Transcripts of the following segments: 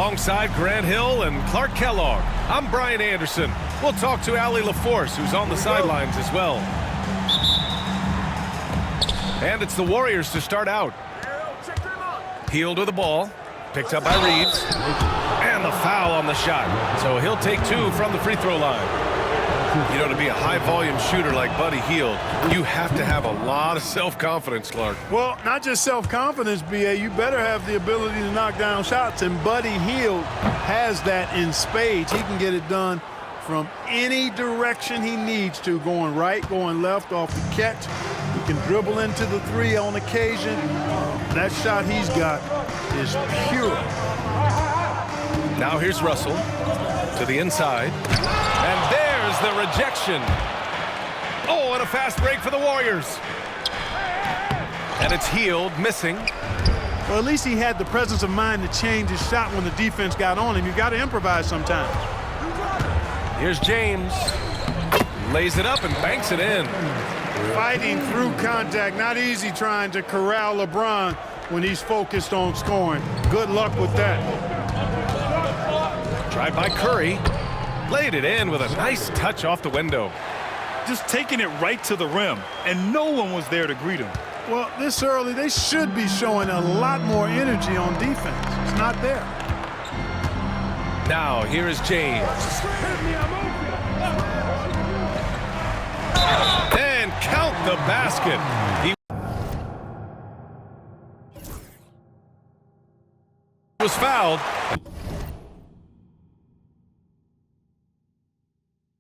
Alongside Grant Hill and Clark Kellogg, I'm Brian Anderson. We'll talk to Allie LaForce, who's on the sidelines as well. And it's the Warriors to start out. Healed with the ball. Picked up by Reeves. And the foul on the shot. So he'll take 2 from the free throw line. You know, to be a high-volume shooter like Buddy Hield, you have to have a lot of self-confidence, Clark. Well, not just self-confidence, B.A. You better have the ability to knock down shots, and Buddy Hield has that in spades. He can get it done from any direction he needs to, going right, going left off the catch. He can dribble into the 3 on occasion. That shot he's got is pure. Now here's Russell to the inside. And there's the rejection. Oh, and a fast break for the Warriors. And it's Hield missing. Well, at least he had the presence of mind to change his shot when the defense got on him. You've got to improvise sometimes. Here's James. Lays it up and banks it in. Fighting through contact. Not easy trying to corral LeBron when he's focused on scoring. Good luck with that. Tried by Curry. Laid it in with a nice touch off the window. Just taking it right to the rim, and no one was there to greet him. Well, this early, they should be showing a lot more energy on defense. It's not there. Now, here is James. And count the basket. He was fouled.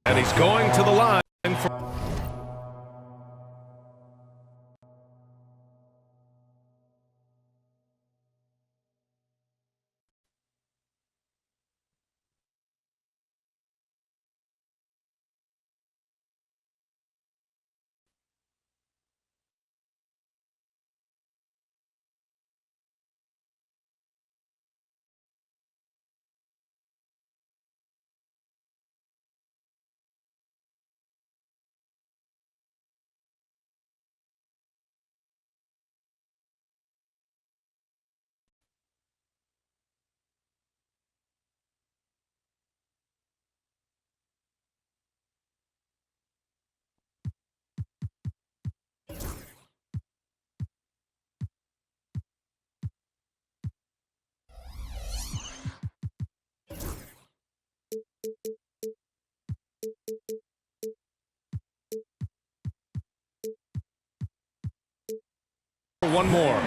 And he's going to the line for... One more.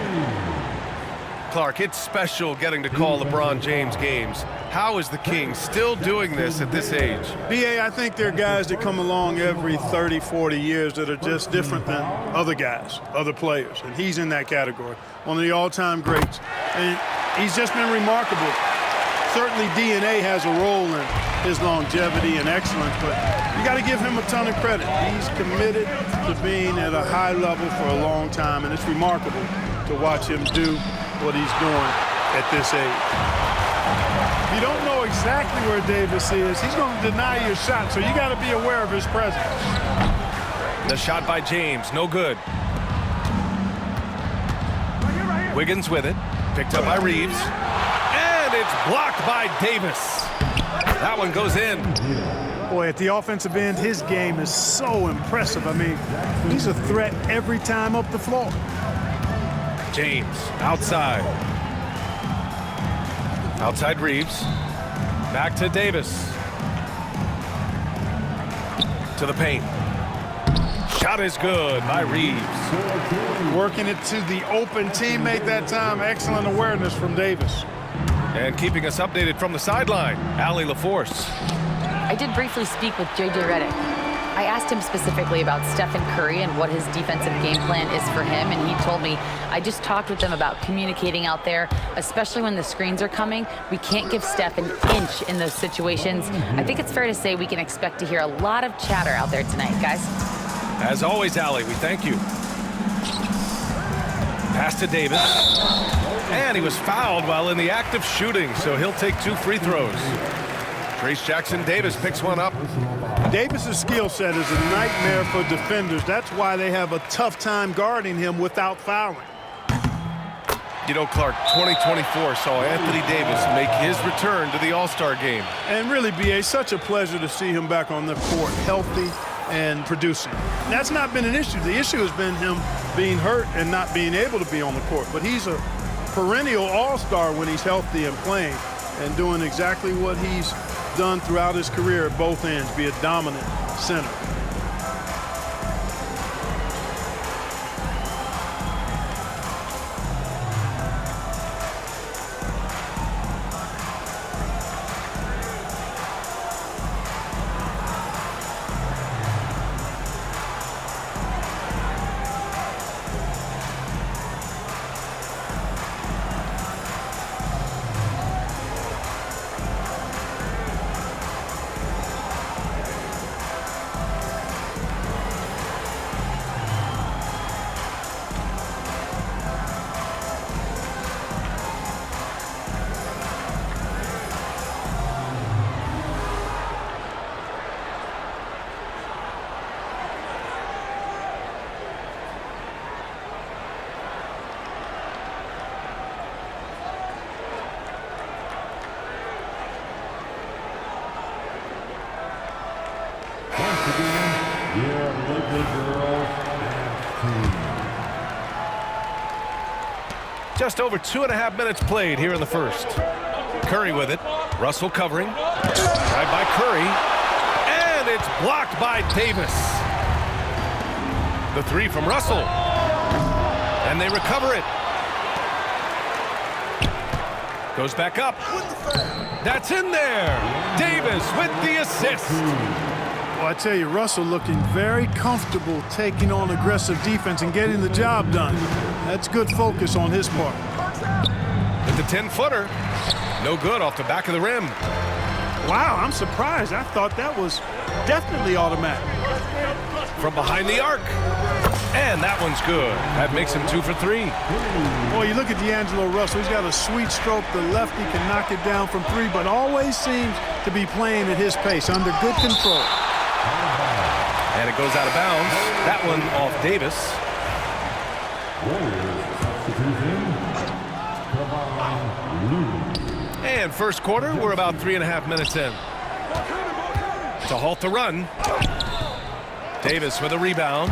Clark, it's special getting to call LeBron James games. How is the King still doing this at this age? B.A., I think there are guys that come along every 30, 40 years that are just different than other guys, other players, and he's in that category. One of the all-time greats. And he's just been remarkable. Certainly DNA has a role in his longevity and excellence, but you got to give him a ton of credit. He's committed to being at a high level for a long time, and it's remarkable to watch him do what he's doing at this age. If you don't know exactly where Davis is, he's going to deny your shot, so you got to be aware of his presence. The shot by James, no good. Wiggins with it, picked up by Reeves. And it's blocked by Davis. That one goes in. Boy, at the offensive end, his game is so impressive. I mean, he's a threat every time up the floor. James, outside. Outside Reeves. Back to Davis. To the paint. Shot is good by Reeves. Working it to the open teammate that time. Excellent awareness from Davis. And keeping us updated from the sideline, Allie LaForce. I did briefly speak with J.J. Redick. I asked him specifically about Stephen Curry and what his defensive game plan is for him, and he told me, I just talked with them about communicating out there, especially when the screens are coming. We can't give Steph an inch in those situations. I think it's fair to say we can expect to hear a lot of chatter out there tonight, guys. As always, Allie, we thank you. Pass to Davis. And he was fouled while in the act of shooting, so he'll take 2 free throws. Trace Jackson-Davis picks one up. Davis's skill set is a nightmare for defenders. That's why they have a tough time guarding him without fouling. You know, Clark, 2024 saw Anthony Davis make his return to the All-Star game. And really, B.A., such a pleasure to see him back on the court, healthy and producing. That's not been an issue. The issue has been him being hurt and not being able to be on the court. But he's a perennial All-Star when he's healthy and playing and doing exactly what he's done throughout his career at both ends, be a dominant center. Just over 2.5 minutes played here in the first. Curry with it. Russell covering. Drive by Curry. And it's blocked by Davis. The three from Russell. And they recover it. Goes back up. That's in there. Davis with the assist. Well, I tell you, Russell looking very comfortable taking on aggressive defense and getting the job done. That's good focus on his part. With the 10-footer. No good off the back of the rim. Wow, I'm surprised. I thought that was definitely automatic. From behind the arc. And that one's good. That makes him 2 for 3. Boy, you look at D'Angelo Russell. He's got a sweet stroke. The lefty can knock it down from 3, but always seems to be playing at his pace, under good control. And it goes out of bounds. That one off Davis. And first quarter, we're about 3.5 minutes in. To halt the run. Davis with a rebound.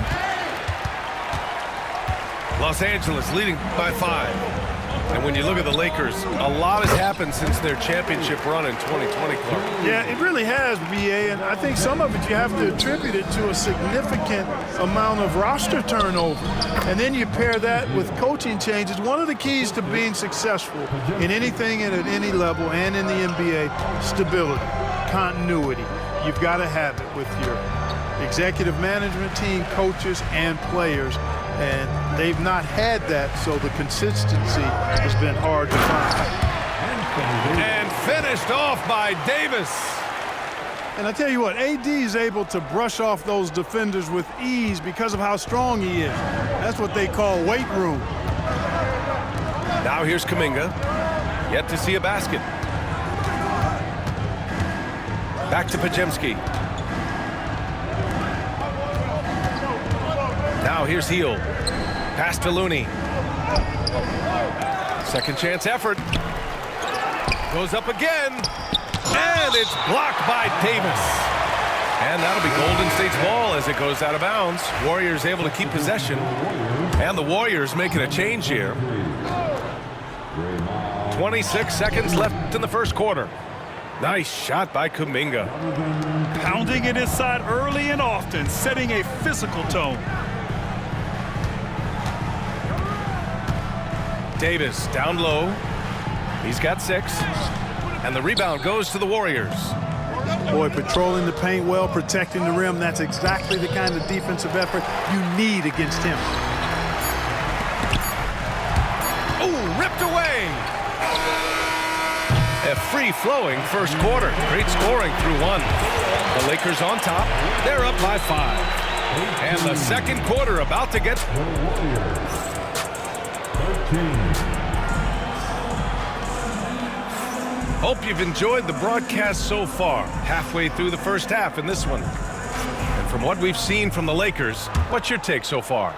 Los Angeles leading by 5. And when you look at the Lakers, a lot has happened since their championship run in 2020, Clark. Yeah, it really has, B.A., and I think some of it you have to attribute it to a significant amount of roster turnover. And then you pair that with coaching changes. One of the keys to being successful in anything and at any level and in the NBA, stability, continuity. You've got to have it with your executive management team, coaches, and players. And they've not had that, so the consistency has been hard to find. And finished off by Davis. And I tell you what, AD is able to brush off those defenders with ease because of how strong he is. That's what they call weight room. Now here's Kuminga. Yet to see a basket. Back to Podziemski. Now here's Heel. Pass to Looney. Second chance effort. Goes up again. And it's blocked by Davis. And that'll be Golden State's ball as it goes out of bounds. Warriors able to keep possession. And the Warriors making a change here. 26 seconds left in the first quarter. Nice shot by Kuminga. Pounding it inside early and often, setting a physical tone. Davis down low. He's got 6. And the rebound goes to the Warriors. Boy, patrolling the paint well, protecting the rim. That's exactly the kind of defensive effort you need against him. Oh, ripped away. A free-flowing first quarter. Great scoring through 1. The Lakers on top. They're up by 5. And the second quarter about to get... Hope you've enjoyed the broadcast so far. Halfway through the first half in this one. And from what we've seen from the Lakers, what's your take so far?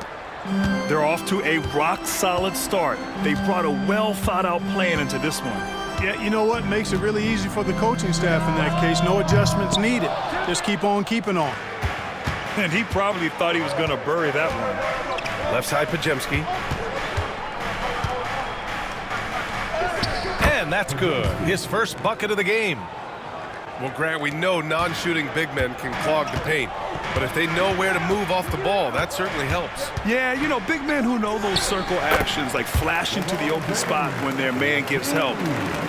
They're off to a rock-solid start. They brought a well-thought-out plan into this one. Yeah, you know what? Makes it really easy for the coaching staff in that case. No adjustments needed. Just keep on keeping on. And he probably thought he was going to bury that one. Left side, Pajemski. And that's good. His first bucket of the game. Well, Grant, we know non-shooting big men can clog the paint, but if they know where to move off the ball, that certainly helps. Yeah, you know, big men who know those circle actions, like flashing to the open spot when their man gives help,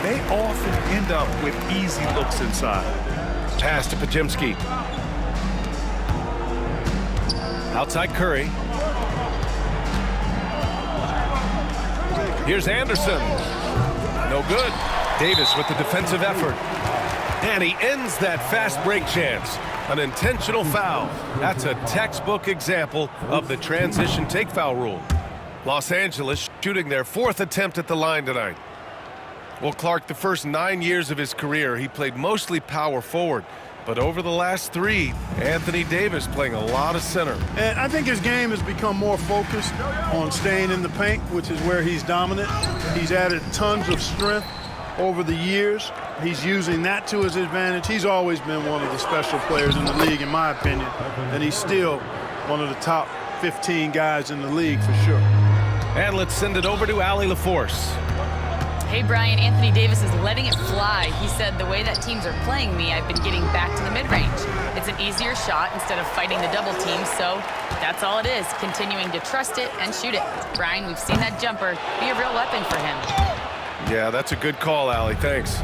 they often end up with easy looks inside. Pass to Pajemski. Outside Curry. Here's Anderson. No good. Davis with the defensive effort. And he ends that fast break chance. An intentional foul. That's a textbook example of the transition take foul rule. Los Angeles shooting their 4th attempt at the line tonight. Well, Clark, the first 9 years of his career, he played mostly power forward. But over the last 3, Anthony Davis playing a lot of center. And I think his game has become more focused on staying in the paint, which is where he's dominant. He's added tons of strength over the years. He's using that to his advantage. He's always been one of the special players in the league, in my opinion. And he's still one of the top 15 guys in the league for sure. And let's send it over to Allie LaForce. Hey, Brian, Anthony Davis is letting it fly. He said, the way that teams are playing me, I've been getting back to the mid-range. It's an easier shot instead of fighting the double team, so that's all it is, continuing to trust it and shoot it. Brian, we've seen that jumper be a real weapon for him. Yeah, that's a good call, Allie. Thanks.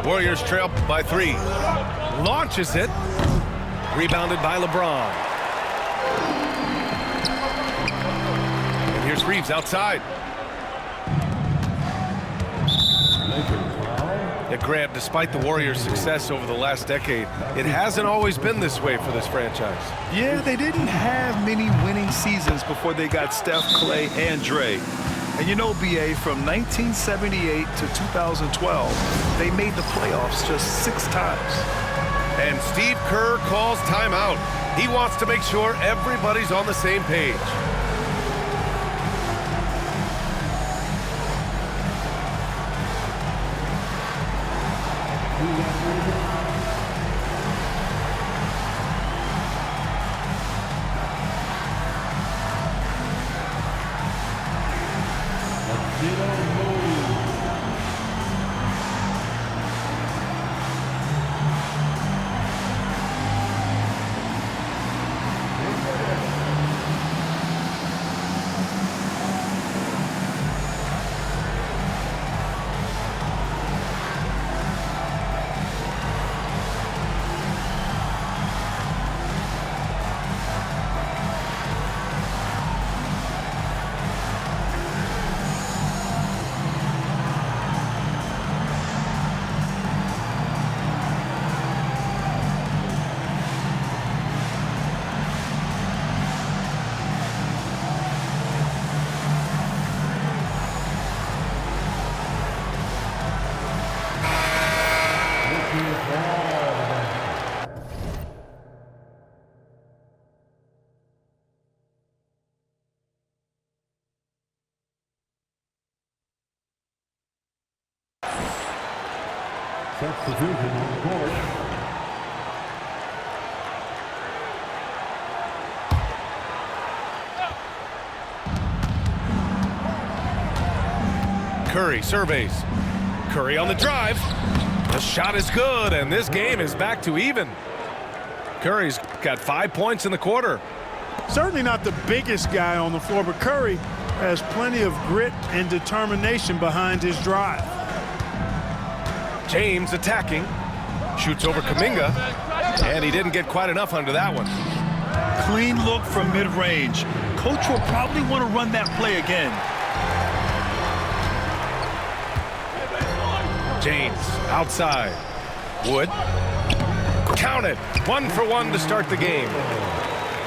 Warriors trail by 3. Launches it. Rebounded by LeBron. And here's Reeves outside. Yeah, Grant, despite the Warriors' success over the last decade, it hasn't always been this way for this franchise. Yeah, they didn't have many winning seasons before they got Steph, Clay, and Dre. And you know, B.A., from 1978 to 2012, they made the playoffs just 6 times. And Steve Kerr calls timeout. He wants to make sure everybody's on the same page. Substitution on the court. Curry surveys. Curry on the drive. The shot is good, and this game is back to even. Curry's got 5 points in the quarter. Certainly not the biggest guy on the floor, but Curry has plenty of grit and determination behind his drive. James attacking. Shoots over Kuminga, and he didn't get quite enough under that one. Clean look from mid-range. Coach will probably want to run that play again. James outside. Wood. Count it. 1 for 1 to start the game.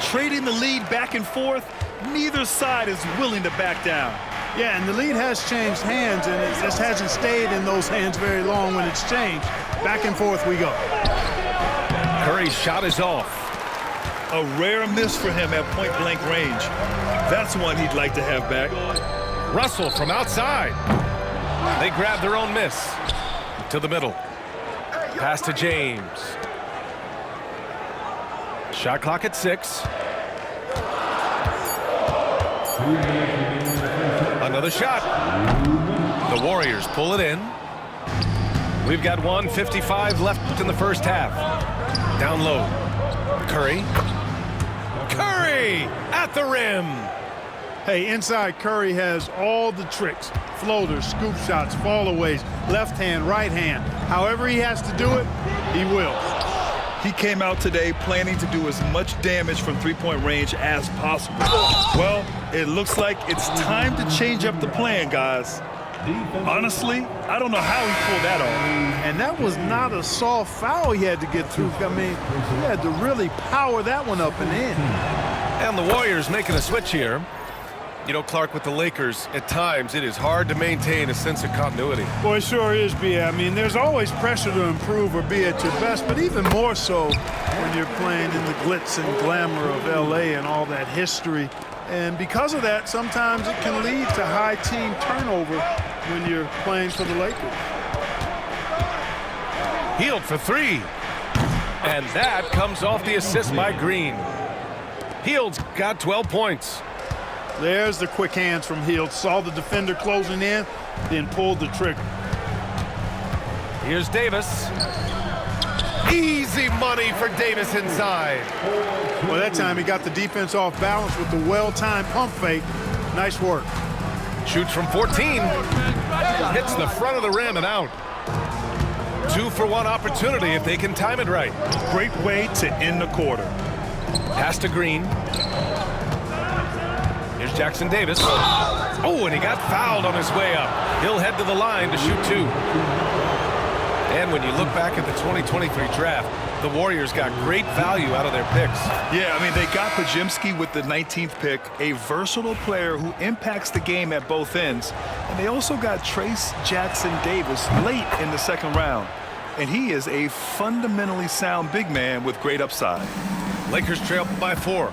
Trading the lead back and forth, neither side is willing to back down. Yeah, and the lead has changed hands, and it just hasn't stayed in those hands very long when it's changed. Back and forth we go. Curry's shot is off. A rare miss for him at point-blank range. That's one he'd like to have back. Russell from outside. They grab their own miss. To the middle. Pass to James. Shot clock at 6. Another shot. The Warriors pull it in. We've got 1:55 left in the first half. Down low. Curry. Curry at the rim. Hey, inside Curry has all the tricks. Floaters, scoop shots, fallaways, left hand, right hand. However he has to do it, he will. He came out today planning to do as much damage from three-point range as possible. Well, it looks like it's time to change up the plan, guys. Honestly, I don't know how he pulled that off. And that was not a soft foul he had to get through. I mean, he had to really power that one up and in. And the Warriors making a switch here. You know, Clark, with the Lakers, at times it is hard to maintain a sense of continuity. Boy, it sure is, B.A. I mean, there's always pressure to improve or be at your best, but even more so when you're playing in the glitz and glamour of L.A. and all that history. And because of that, sometimes it can lead to high team turnover when you're playing for the Lakers. Hield for 3. And that comes off the assist by Green. Hield's got 12 points. There's the quick hands from Hield. Saw the defender closing in, then pulled the trigger. Here's Davis. Easy money for Davis inside. Well, that time he got the defense off balance with the well-timed pump fake. Nice work. Shoots from 14. Hits the front of the rim and out. 2-for-1 opportunity if they can time it right. Great way to end the quarter. Pass to Green. Here's Jackson Davis. Oh, and he got fouled on his way up. He'll head to the line to shoot 2. And when you look back at the 2023 draft, the Warriors got great value out of their picks. Yeah, I mean, they got Pajimski with the 19th pick, a versatile player who impacts the game at both ends. And they also got Trace Jackson Davis late in the second round. And he is a fundamentally sound big man with great upside. Lakers trail by 4.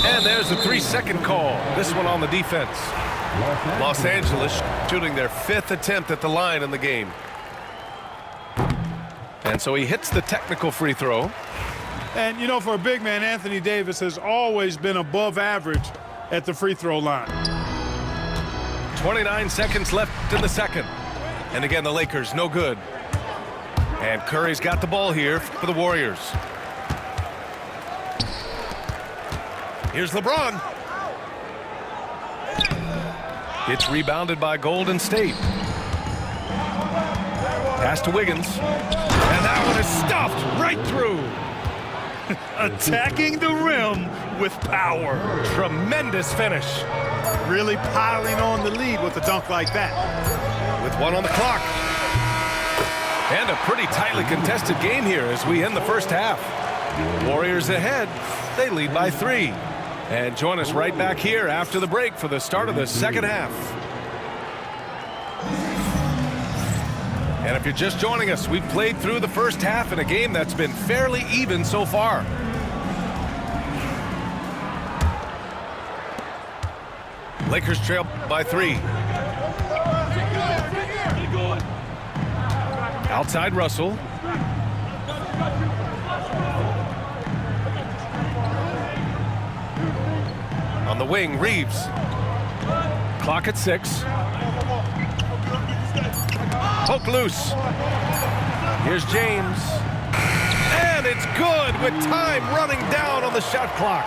And there's a 3-second call. This one on the defense. Los Angeles shooting their 5th attempt at the line in the game. And so he hits the technical free throw. And, you know, for a big man, Anthony Davis has always been above average at the free throw line. 29 seconds left in the second. And again, the Lakers, no good. And Curry's got the ball here for the Warriors. Here's LeBron. It's rebounded by Golden State. Pass to Wiggins. And that one is stuffed right through. Attacking the rim with power. Tremendous finish. Really piling on the lead with a dunk like that. With 1 on the clock. And a pretty tightly contested game here as we end the first half. Warriors ahead. They lead by 3. And join us right back here after the break for the start of the second half. And if you're just joining us, we've played through the first half in a game that's been fairly even so far. Lakers trail by 3. Outside Russell. On the wing, Reeves. Clock at 6. Poke loose. Here's James. And it's good with time running down on the shot clock.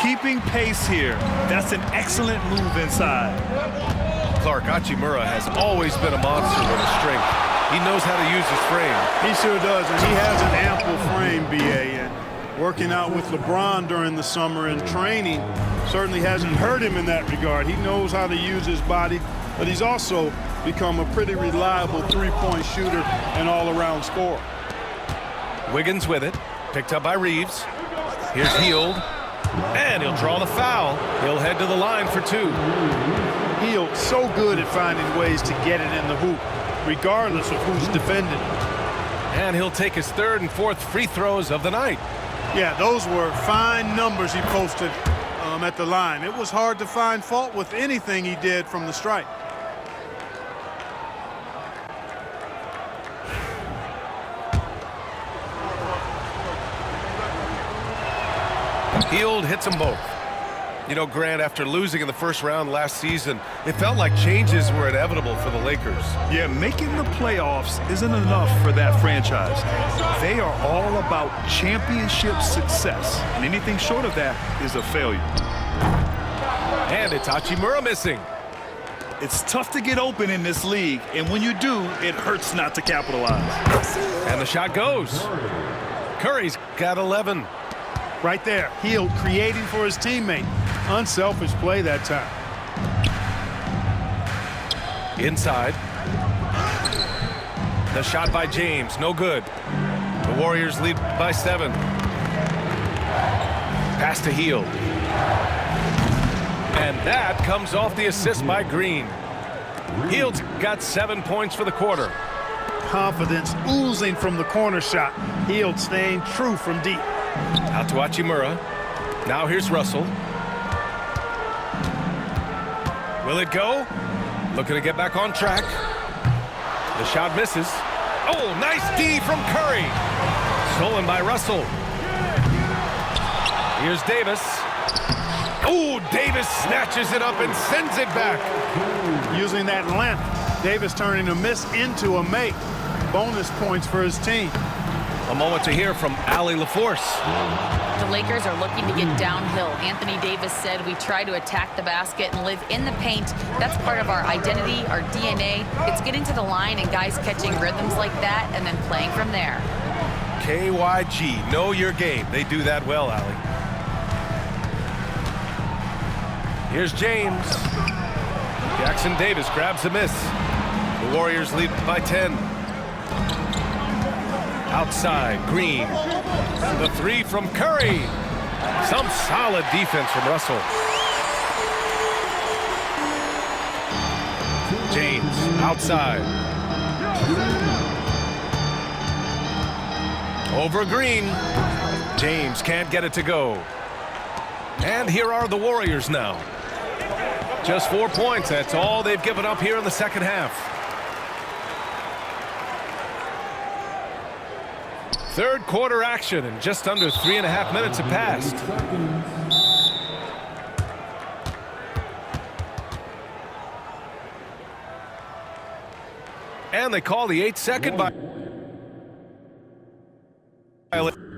Keeping pace here. That's an excellent move inside. Clark, Hachimura has always been a monster with his strength. He knows how to use his frame. He sure does, and he has an ample frame, B.A. And working out with LeBron during the summer and training certainly hasn't hurt him in that regard. He knows how to use his body, but he's also become a pretty reliable three-point shooter and all-around scorer. Wiggins with it. Picked up by Reeves. Here's Hield. And he'll draw the foul. He'll head to the line for 2. Hield so good at finding ways to get it in the hoop, regardless of who's defending. And he'll take his third and fourth free throws of the night. Yeah, those were fine numbers he posted at the line. It was hard to find fault with anything he did from the stripe. Hield hits them both. You know, Grant, after losing in the first round last season, it felt like changes were inevitable for the Lakers. Yeah, making the playoffs isn't enough for that franchise. They are all about championship success, and anything short of that is a failure. And it's Hachimura missing. It's tough to get open in this league, and when you do, it hurts not to capitalize. And the shot goes. Curry's got 11. Right there, Hield creating for his teammate. Unselfish play that time. Inside. The shot by James, no good. The Warriors lead by 7. Pass to Hield. And that comes off the assist by Green. Hield's got 7 points for the quarter. Confidence oozing from the corner shot. Hield staying true from deep. Out to Hachimura. Now here's Russell. Will it go? Looking to get back on track. The shot misses. Oh, nice D from Curry. Stolen by Russell. Here's Davis. Oh, Davis snatches it up and sends it back. Using that length, Davis turning a miss into a make. Bonus points for his team. A moment to hear from Allie LaForce. The Lakers are looking to get downhill. Anthony Davis said we try to attack the basket and live in the paint. That's part of our identity, our DNA. It's getting to the line and guys catching rhythms like that and then playing from there. KYG, know your game. They do that well, Allie. Here's James. Jackson Davis grabs the miss. The Warriors lead by 10. Outside, Green. The 3 from Curry. Some solid defense from Russell. James, outside. Over Green. James can't get it to go. And here are the Warriors now. Just 4 points. That's all they've given up here in the second half. Third quarter action, and just under 3.5 minutes have passed. And they call the 8-second violation.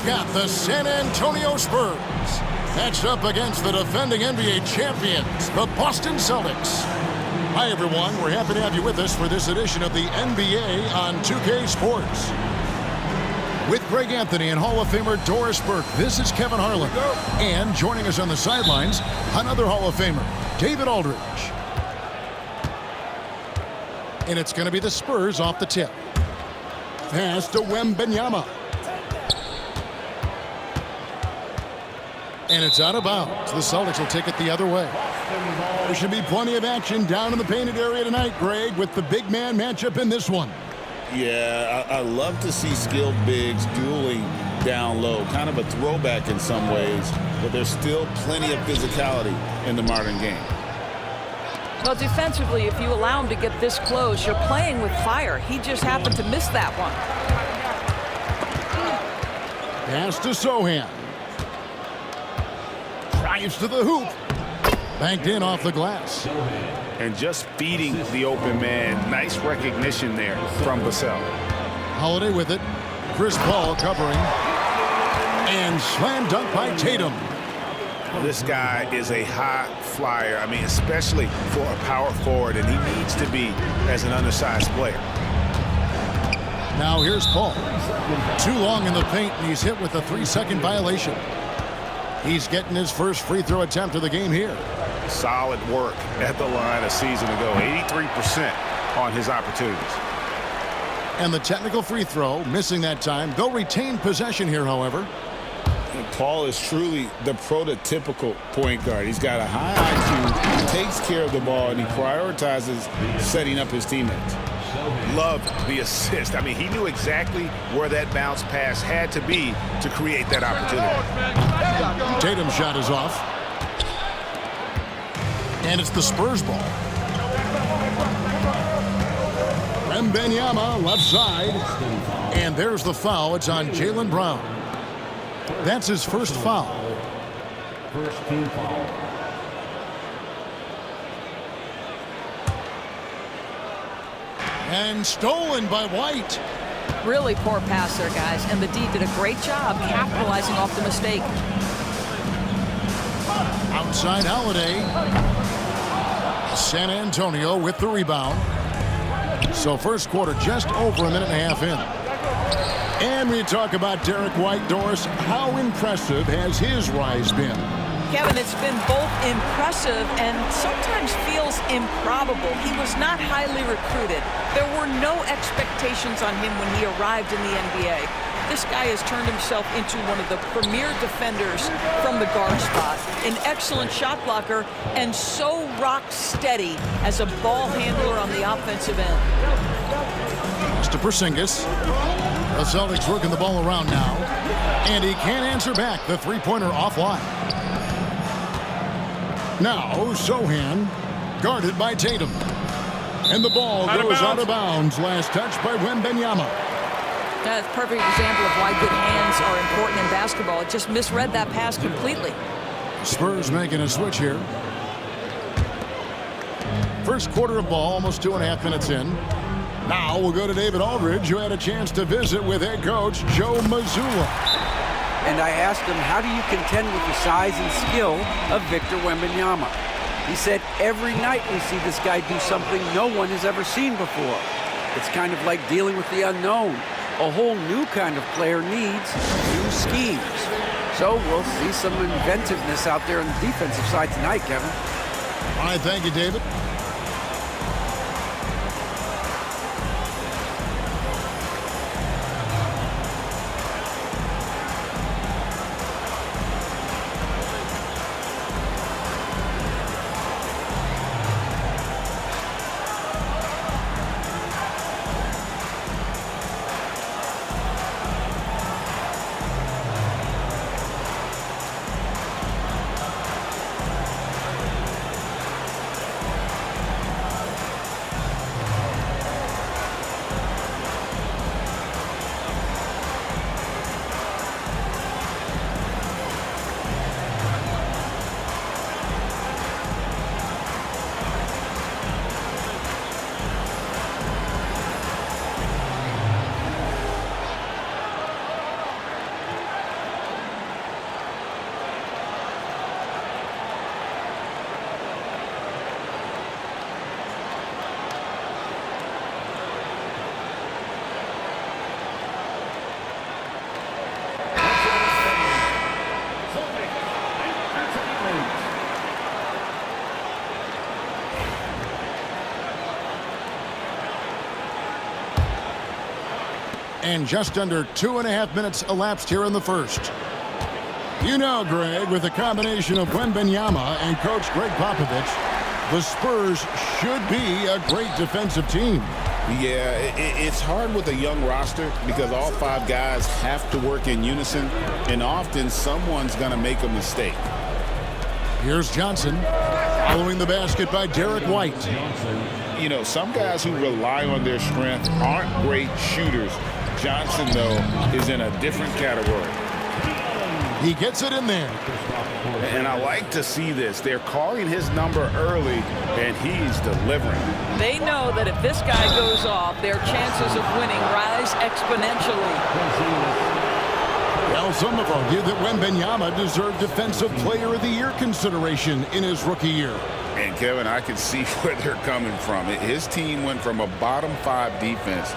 got the San Antonio Spurs matched up against the defending NBA champions, the Boston Celtics. Hi, everyone. We're happy to have you with us for this edition of the NBA on 2K Sports. With Greg Anthony and Hall of Famer Doris Burke, this is Kevin Harlan. And joining us on the sidelines, another Hall of Famer, David Aldridge. And it's going to be the Spurs off the tip. Pass to Wembanyama. And it's out of bounds. The Celtics will take it the other way. There should be plenty of action down in the painted area tonight, Greg, with the big man matchup in this one. Yeah, I love to see skilled bigs dueling down low. Kind of a throwback in some ways, but there's still plenty of physicality in the modern game. Well, defensively, if you allow him to get this close, you're playing with fire. He just happened to miss that one. Pass to Sohan. Drives to the hoop. Banked in off the glass. And just feeding the open man. Nice recognition there from Vassell. Holiday with it. Chris Paul covering. And slam dunk by Tatum. This guy is a high flyer. I mean, especially for a power forward, and he needs to be as an undersized player. Now here's Paul. Too long in the paint, and he's hit with a 3-second violation. He's getting his first free throw attempt of the game here. Solid work at the line a season ago. 83% on his opportunities. And the technical free throw, missing that time. They'll retain possession here, however. And Paul is truly the prototypical point guard. He's got a high IQ, he takes care of the ball, and he prioritizes setting up his teammates. Loved the assist. I mean, he knew exactly where that bounce pass had to be to create that opportunity. Tatum's shot is off. And it's the Spurs ball. Wembanyama left side. And there's the foul. It's on Jaylen Brown. That's his first foul. First team foul. And stolen by White. Really poor pass there, guys. And the D did a great job capitalizing off the mistake. Outside Holiday. San Antonio with the rebound. So first quarter just over a minute and a half in. And we talk about Derek White. Doris, how impressive has his rise been? Kevin, it's been both impressive and sometimes feels improbable. He was not highly recruited. There were no expectations on him when he arrived in the NBA. This guy has turned himself into one of the premier defenders from the guard spot, an excellent shot blocker, and so rock steady as a ball handler on the offensive end. Mr. Porzingis. The Celtics working the ball around now. And he can't answer back. The three-pointer offline. Now, Sohan, guarded by Tatum. And the ball goes out of bounds. Last touch by Wembanyama. That's a perfect example of why good hands are important in basketball. It just misread that pass completely. Spurs making a switch here. First quarter of ball, almost 2.5 minutes in. Now we'll go to David Aldridge, who had a chance to visit with head coach Joe Mazzulla. And I asked him, how do you contend with the size and skill of Victor Wembanyama? He said, every night we see this guy do something no one has ever seen before. It's kind of like dealing with the unknown. A whole new kind of player needs new schemes. So we'll see some inventiveness out there on the defensive side tonight, Kevin. All right, thank you, David. And just under 2.5 minutes elapsed here in the first. You know, Greg, with a combination of Wembanyama and Coach Greg Popovich, the Spurs should be a great defensive team. Yeah, it's hard with a young roster because all 5 guys have to work in unison, and often someone's going to make a mistake. Here's Johnson, following the basket by Derek White. You know, some guys who rely on their strength aren't great shooters. Johnson, though, is in a different category. He gets it in there. And I like to see this. They're calling his number early, and he's delivering. They know that if this guy goes off, their chances of winning rise exponentially. Well, some have argued that Wembanyama deserved Defensive Player of the Year consideration in his rookie year. And, Kevin, I can see where they're coming from. His team went from a bottom 5 defense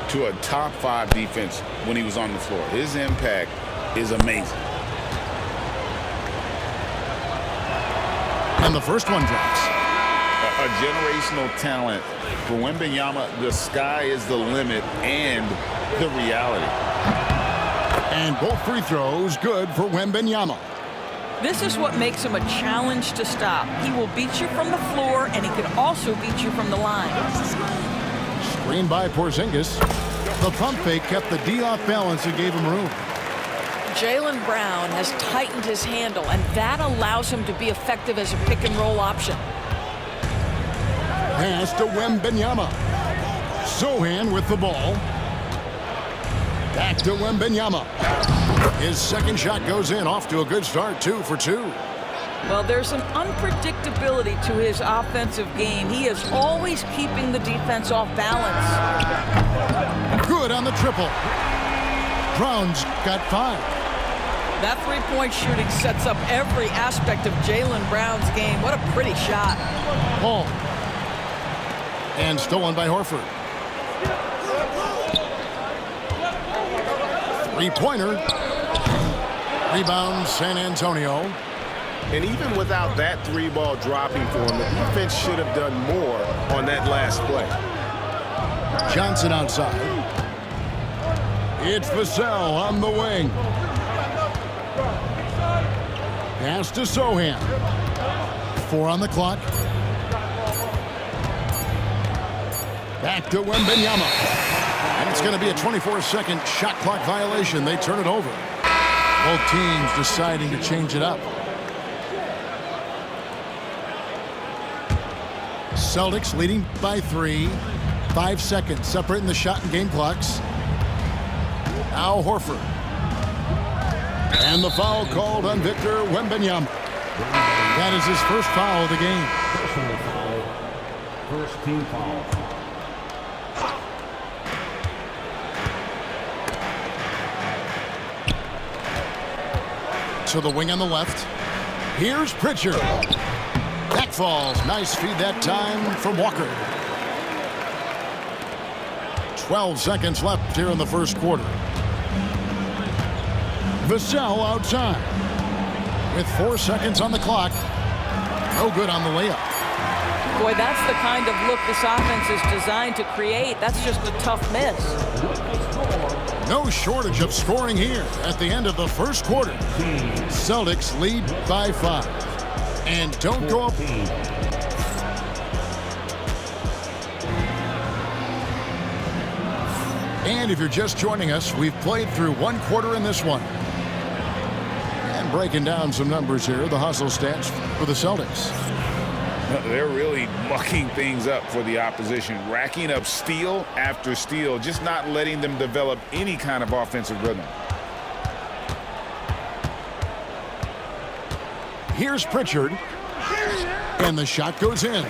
to a top 5 defense when he was on the floor. His impact is amazing. And the first one drops. A generational talent. For Wembanyama, the sky is the limit and the reality. And both free throws good for Wembanyama. This is what makes him a challenge to stop. He will beat you from the floor, and he can also beat you from the line. Screen by Porzingis. The pump fake kept the D off balance and gave him room. Jaylen Brown has tightened his handle, and that allows him to be effective as a pick-and-roll option. Pass to Wembanyama. Sohan with the ball. Back to Wembanyama. His second shot goes in, off to a good start, 2 for 2. Well, there's an unpredictability to his offensive game. He is always keeping the defense off balance. Good on the triple. Brown's got 5. That three-point shooting sets up every aspect of Jaylen Brown's game. What a pretty shot. Ball. And stolen by Horford. Three-pointer. Rebound, San Antonio. And even without that 3-ball dropping for him, the defense should have done more on that last play. Johnson outside. It's Vassell on the wing. Pass to Sohan. 4 on the clock. Back to Wembanyama. And it's going to be a 24-second shot clock violation. They turn it over. Both teams deciding to change it up. Celtics leading by 3. 5 seconds separating the shot and game clocks. Now Horford. And the foul called on Victor Wembanyama. That is his first foul of the game. Personal foul. First team foul. To the wing on the left. Here's Pritchard. That falls. Nice feed that time from Walker. 12 seconds left here in the first quarter. Vassell outside. With 4 seconds on the clock. No good on the layup. Boy, that's the kind of look this offense is designed to create. That's just a tough miss. No shortage of scoring here at the end of the first quarter. Celtics lead by 5. And don't go up. And if you're just joining us, we've played through 1 quarter in this one. And breaking down some numbers here, the hustle stats for the Celtics. They're really mucking things up for the opposition, racking up steal after steal, just not letting them develop any kind of offensive rhythm. Here's Pritchard. And the shot goes in.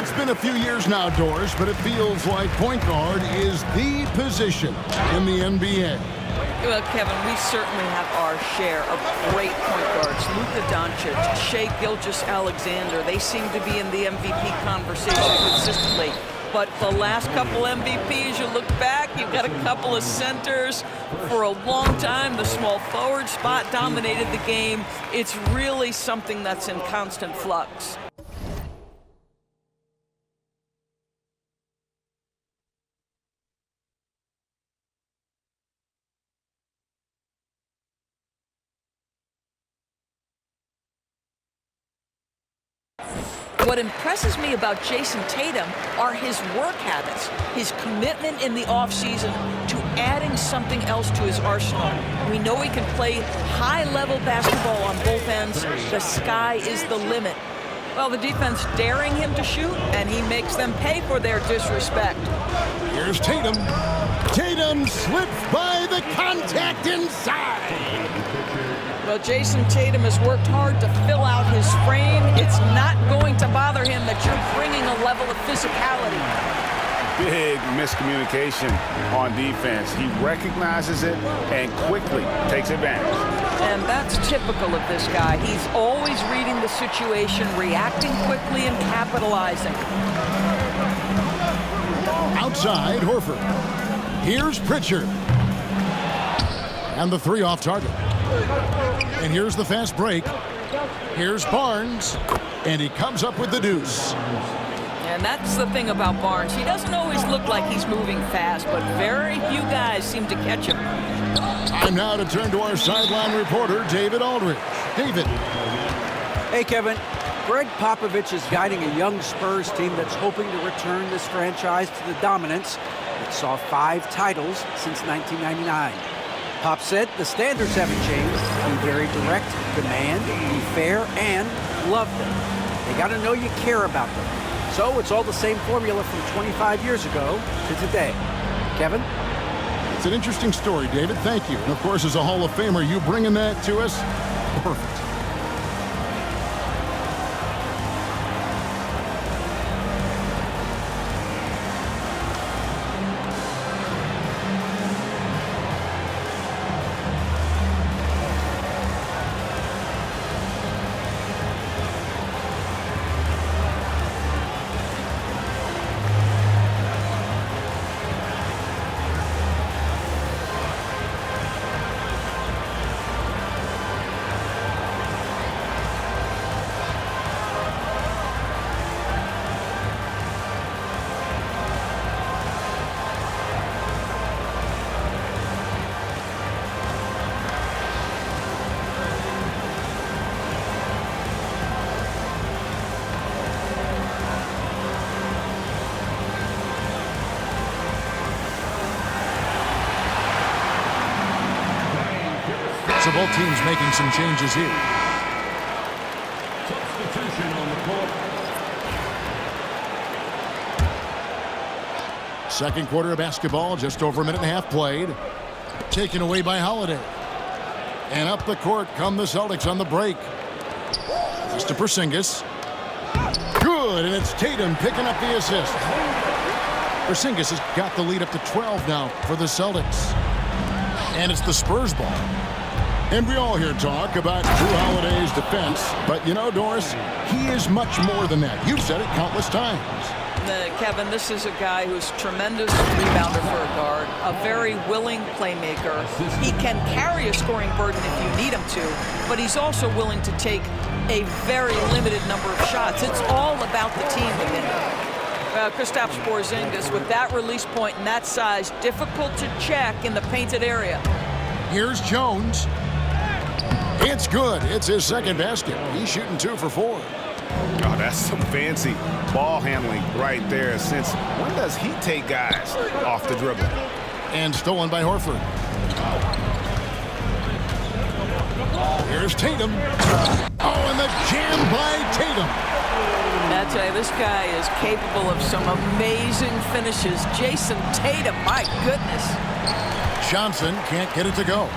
It's been a few years now, Doris, but it feels like point guard is the position in the NBA. Well, Kevin, we certainly have our share of great point guards. Luka Doncic, Shai Gilgeous-Alexander, they seem to be in the MVP conversation consistently. But the last couple MVPs, you look back, you've got a couple of centers. For a long time, the small forward spot dominated the game. It's really something that's in constant flux. What impresses me about Jason Tatum are his work habits, his commitment in the offseason to adding something else to his arsenal. We know he can play high-level basketball on both ends. The sky is the limit. Well, the defense daring him to shoot, and he makes them pay for their disrespect. Here's Tatum. Tatum slips by the contact inside. Well, Jason Tatum has worked hard to fill out his frame. It's not going to bother him that you're bringing a level of physicality. Big miscommunication on defense. He recognizes it and quickly takes advantage. And that's typical of this guy. He's always reading the situation, reacting quickly, and capitalizing. Outside, Horford. Here's Pritchard. And the three off target. And here's the fast break. Here's Barnes. And he comes up with the deuce. And that's the thing about Barnes. He doesn't always look like he's moving fast, but very few guys seem to catch him. Time now to turn to our sideline reporter, David Aldridge. David. Hey, Kevin. Greg Popovich is guiding a young Spurs team that's hoping to return this franchise to the dominance that saw 5 titles since 1999. Pop said the standards haven't changed. Be very direct, demand, be fair, and love them. They got to know you care about them. So it's all the same formula from 25 years ago to today. Kevin? It's an interesting story, David. Thank you. And of course, as a Hall of Famer, you bringing that to us, perfect. So both teams making some changes here. Substitution on the court. Second quarter of basketball, just over a minute and a half played. Taken away by Holiday. And up the court come the Celtics on the break. Pass to Porzingis. Good, and it's Tatum picking up the assist. Porzingis has got the lead up to 12 now for the Celtics. And it's the Spurs ball. And we all hear talk about Drew Holiday's defense, but you know, Doris, he is much more than that. You've said it countless times. Kevin, this is a guy who's a tremendous rebounder for a guard, a very willing playmaker. He can carry a scoring burden if you need him to, but he's also willing to take a very limited number of shots. It's all about the team with him. Kristaps Porzingis, with that release point and that size, difficult to check in the painted area. Here's Jones. It's good. It's his second basket. He's shooting 2 for 4. Oh, that's some fancy ball handling right there. Since when does he take guys off the dribble? And stolen by Horford. Here's Tatum. Oh, and the jam by Tatum. I tell you, this guy is capable of some amazing finishes. Jason Tatum, my goodness. Johnson can't get it to go.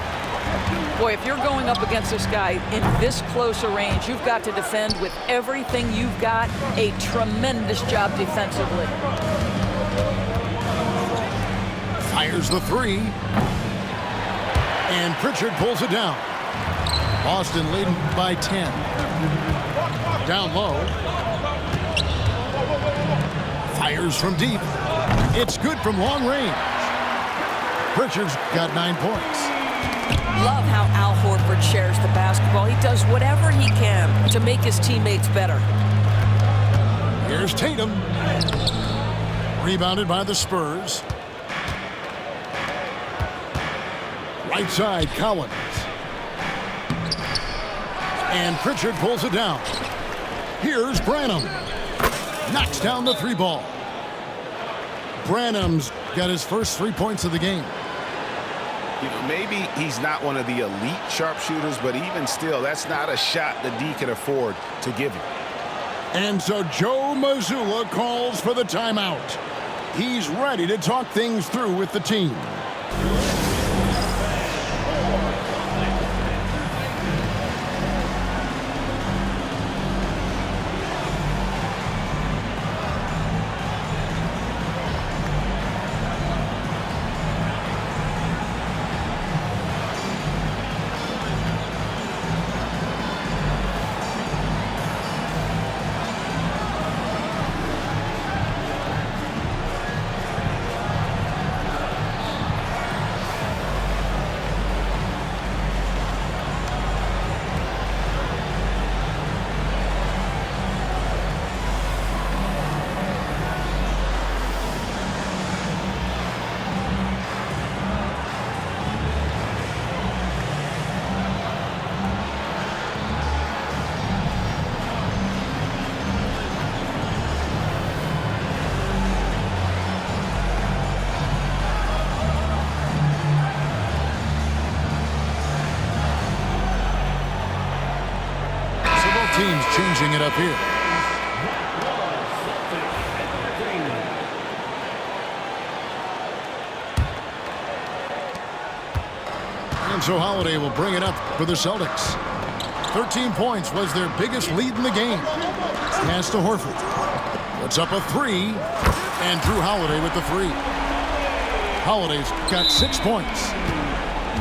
Boy, if you're going up against this guy in this close a range, you've got to defend with everything you've got. A tremendous job defensively. Fires the 3. And Pritchard pulls it down. Boston leading by 10. Down low. Fires from deep. It's good from long range. Pritchard's got 9 points. Love how Al Horford shares the basketball. He does whatever he can to make his teammates better. Here's Tatum. Rebounded by the Spurs. Right side, Collins. And Pritchard pulls it down. Here's Branham. knocks down the 3 ball. Branham's got his first 3 points of the game. You know, maybe he's not one of the elite sharpshooters, but even still, that's not a shot the D can afford to give him. And so Joe Mazzulla calls for the timeout. He's ready to talk things through with the team. Teams changing it up here. And so Holiday will bring it up for the Celtics. 13 points was their biggest lead in the game. Pass to Horford. Puts up a 3. And Drew Holiday with the 3. Holiday's got 6 points.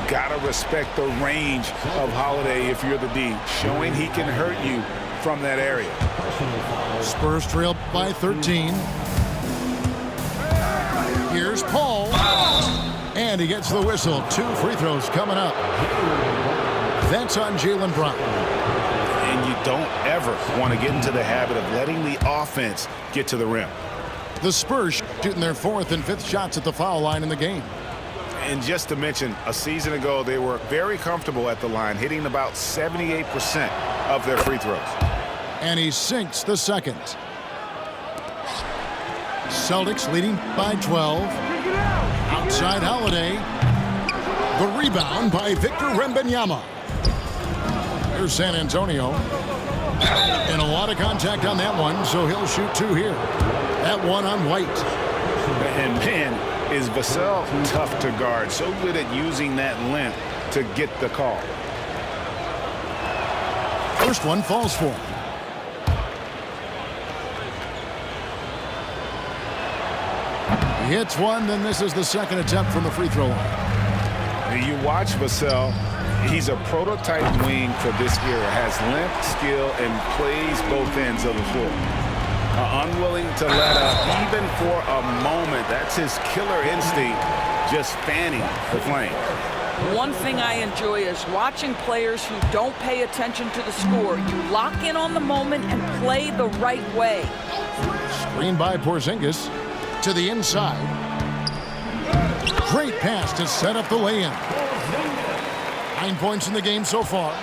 Gotta respect the range of Holiday if you're the D, showing he can hurt you from that area. Spurs trail by 13. Here's Paul. And he gets the whistle. 2 free throws coming up. That's on Jaylen Brown. And you don't ever want to get into the habit of letting the offense get to the rim. The Spurs shooting their 4th and 5th shots at the foul line in the game. And just to mention, a season ago, they were very comfortable at the line, hitting about 78% of their free throws. And he sinks the second. Celtics leading by 12. Outside Holiday. The rebound by Victor Wembanyama. Here's San Antonio. And a lot of contact on that one, so he'll shoot 2 here. That one on White. And man, is Vassell tough to guard. So good at using that length to get the call. First one falls for him. He hits one, then this is the second attempt from the free throw line. You watch Vassell. He's a prototype wing for this era. Has length, skill, and plays both ends of the floor. Unwilling to let up even for a moment. That's his killer instinct, just fanning the flame. One thing I enjoy is watching players who don't pay attention to the score. You lock in on the moment and play the right way. Screen by Porzingis to the inside. Great pass to set up the lay-in. 9 points in the game so far.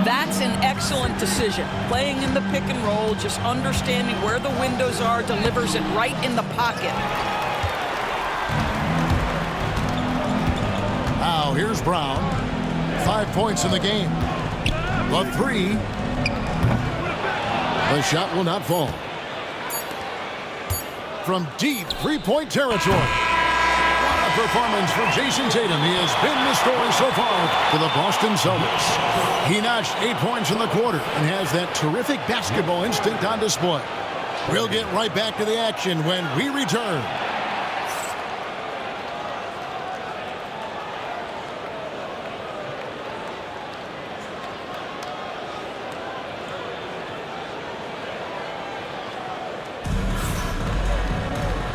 That's an excellent decision. Playing in the pick and roll, just understanding where the windows are, delivers it right in the pocket. Now here's Brown. 5 points in the game. The 3. The shot will not fall. From deep three-point territory. What a performance for Jason Tatum. He has been the story so far for the Boston Celtics. He notched 8 points in the quarter and has that terrific basketball instinct on display. We'll get right back to the action when we return.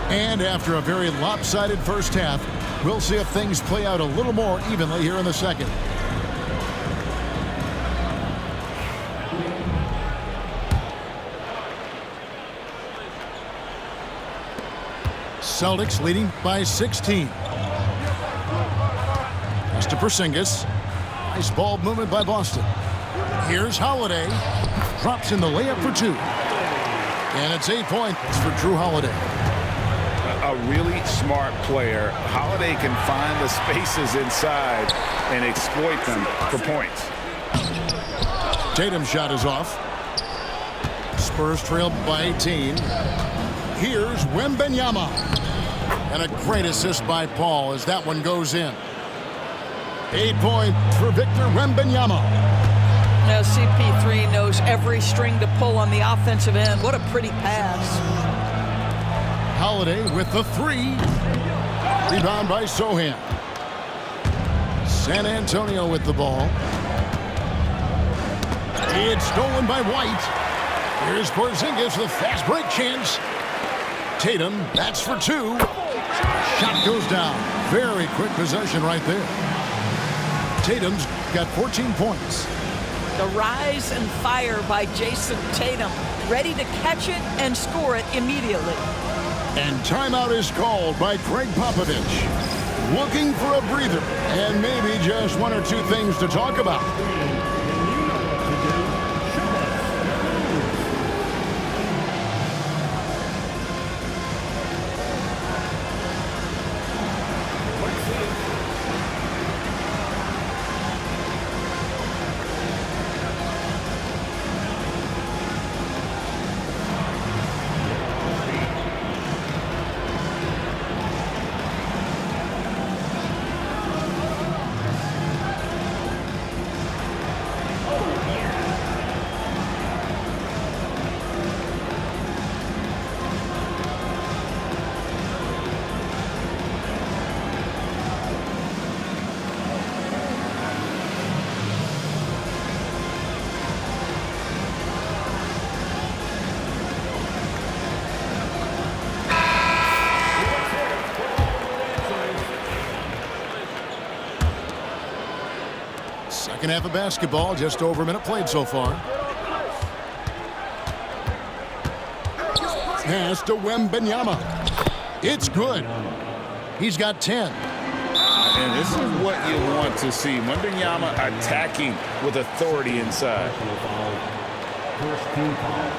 And after a very lopsided first half, we'll see if things play out a little more evenly here in the second. Celtics leading by 16. Pass to Porzingis. Nice ball movement by Boston. Here's Holiday. Drops in the layup for 2. And it's 8 points for Drew Holiday. A really smart player. Holiday can find the spaces inside and exploit them for points. Tatum's shot is off. Spurs trail by 18. Here's Wembanyama. And a great assist by Paul as that one goes in. 8 points for Victor Wembanyama. Now CP3 knows every string to pull on the offensive end. What a pretty pass. Holiday with the 3. Rebound by Sohan. San Antonio with the ball. It's stolen by White. Here's Porzingis with fast break chance. Tatum, that's for 2. Shot goes down. Very quick possession right there. Tatum's got 14 points. The rise and fire by Jason Tatum. Ready to catch it and score it immediately. And timeout is called by Craig Popovich. Looking for a breather and maybe just 1 or 2 things to talk about. Second half of basketball, just over a minute played so far. Pass to Wembanyama. It's good. He's got 10. And this is what you want to see. Wembanyama attacking with authority inside. First team foul.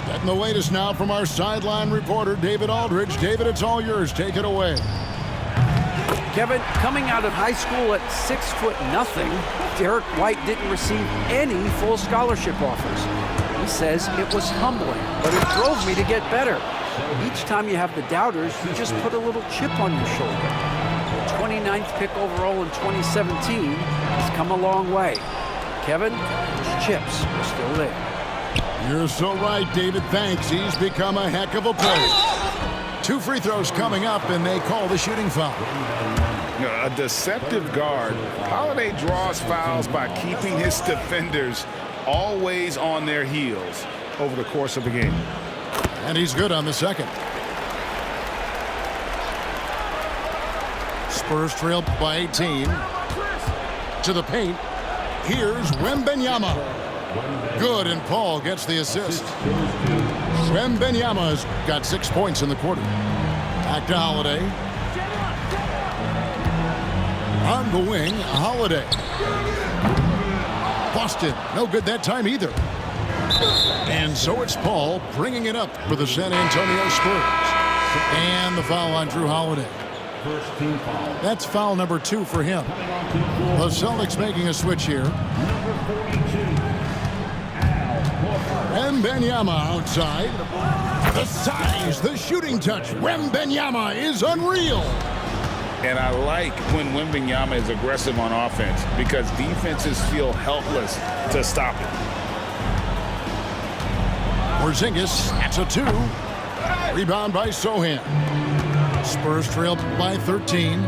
Getting the latest now from our sideline reporter, David Aldridge. David, it's all yours. Take it away. Kevin, coming out of high school at 6'0", Derek White didn't receive any full scholarship offers. He says it was humbling, but it drove me to get better. Each time you have the doubters, you just put a little chip on your shoulder. The 29th pick overall in 2017 has come a long way. Kevin, those chips are still there. You're so right, David. Thanks. He's become a heck of a player. 2 free throws coming up, and they call the shooting foul. A deceptive guard. Holiday draws fouls by keeping his defenders always on their heels over the course of the game. And he's good on the second. Spurs trail by 18. To the paint. Here's Wembanyama. Good, and Paul gets the assist. Wembanyama's got 6 points in the quarter. Back to Holiday. On the wing, Holiday. Boston, no good that time either. And so it's Paul bringing it up for the San Antonio Spurs. And the foul on Drew Holiday. First team foul. That's foul number 2 for him. The Celtics making a switch here. Number 42. Wembanyama outside. The size, the shooting touch. Wembanyama is unreal. And I like when Wembanyama is aggressive on offense because defenses feel helpless to stop it. Porzingis, that's a 2. Rebound by Sohan. Spurs trail by 13.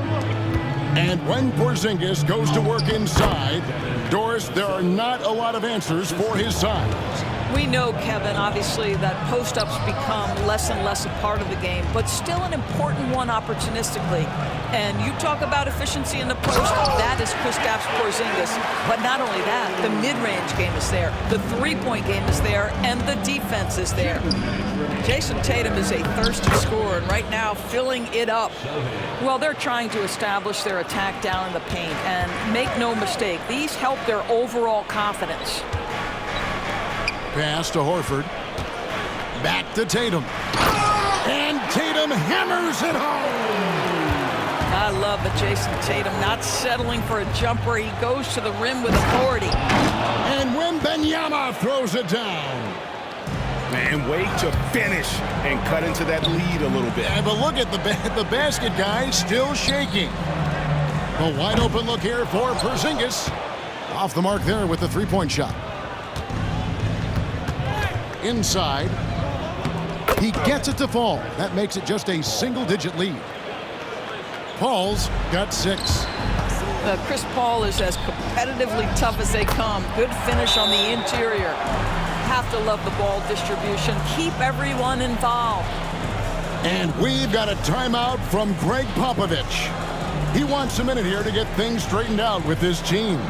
And when Porzingis goes to work inside, Doris, there are not a lot of answers for his size. We know, Kevin, obviously, that post-ups become less and less a part of the game, but still an important one opportunistically. And you talk about efficiency in the post, that is Kristaps Porzingis. But not only that, the mid-range game is there, the three-point game is there, and the defense is there. Jason Tatum is a thirsty scorer, and right now filling it up. Well, they're trying to establish their attack down in the paint, and make no mistake, these help their overall confidence. Pass to Horford. Back to Tatum. And Tatum hammers it home. I love it, Jason Tatum not settling for a jumper. He goes to the rim with authority. And Wembanyama throws it down. Man, wait to finish and cut into that lead a little bit. Yeah, but look at the basket guy still shaking. A wide open look here for Porzingis. Off the mark there with the three-point shot. Inside. He gets it to fall. That makes it just a single-digit lead. Paul's got 6. Chris Paul is as competitively tough as they come. Good finish on the interior. Have to love the ball distribution. Keep everyone involved. And we've got a timeout from Greg Popovich. He wants a minute here to get things straightened out with his team.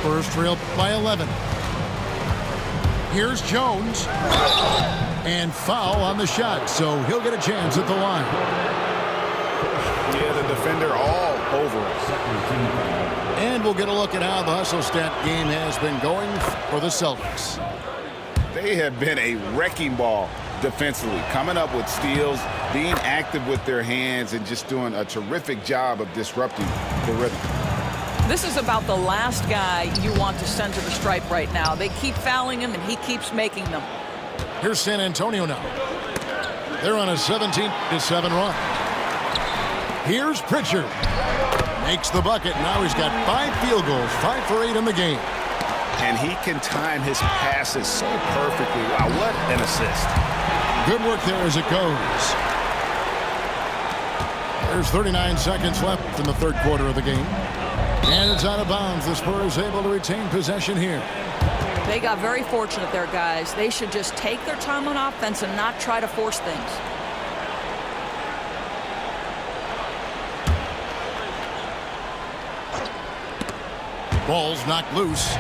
Spurs trail by 11. Here's Jones. And foul on the shot, so he'll get a chance at the line. Yeah, the defender all over us. And we'll get a look at how the hustle stat game has been going for the Celtics. They have been a wrecking ball defensively, coming up with steals, being active with their hands, and just doing a terrific job of disrupting the rhythm. This is about the last guy you want to send to the stripe right now. They keep fouling him, and he keeps making them. Here's San Antonio now. They're on a 17-7 run. Here's Pritchard. Makes the bucket. Now he's got 5 field goals, 5 for 8 in the game. And he can time his passes so perfectly. Wow, what an assist. Good work there as it goes. There's 39 seconds left in the third quarter of the game. And it's out of bounds. The Spurs able to retain possession here. They got very fortunate there, guys. They should just take their time on offense and not try to force things. Ball's knocked loose.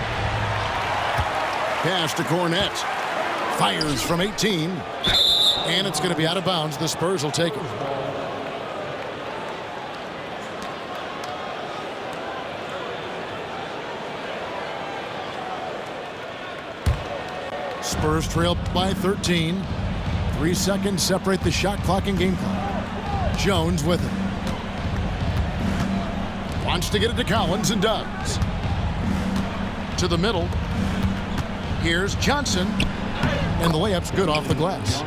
Pass to Cornette. Fires from 18. And it's going to be out of bounds. The Spurs will take it. Spurs trail by 13. 3 seconds separate the shot clock and game clock. Jones with it. Wants to get it to Collins and does. To the middle. Here's Johnson. And the layup's good off the glass.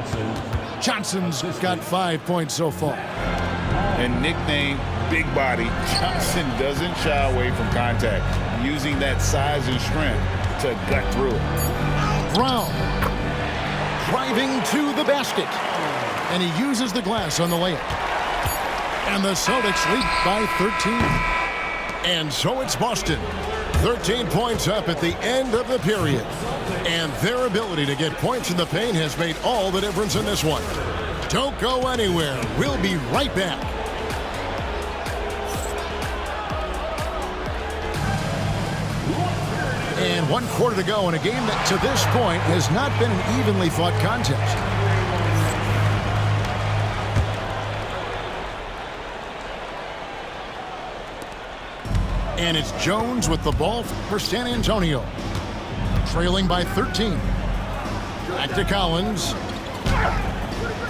Johnson's got 5 points so far. And nicknamed Big Body, Johnson doesn't shy away from contact, using that size and strength to gut through it. Brown driving to the basket. And he uses the glass on the layup. And the Celtics lead by 13. And so it's Boston. 13 points up at the end of the period. And their ability to get points in the paint has made all the difference in this one. Don't go anywhere. We'll be right back. And 1 quarter to go in a game that to this point has not been an evenly fought contest. And it's Jones with the ball for San Antonio. Trailing by 13. Back to Collins.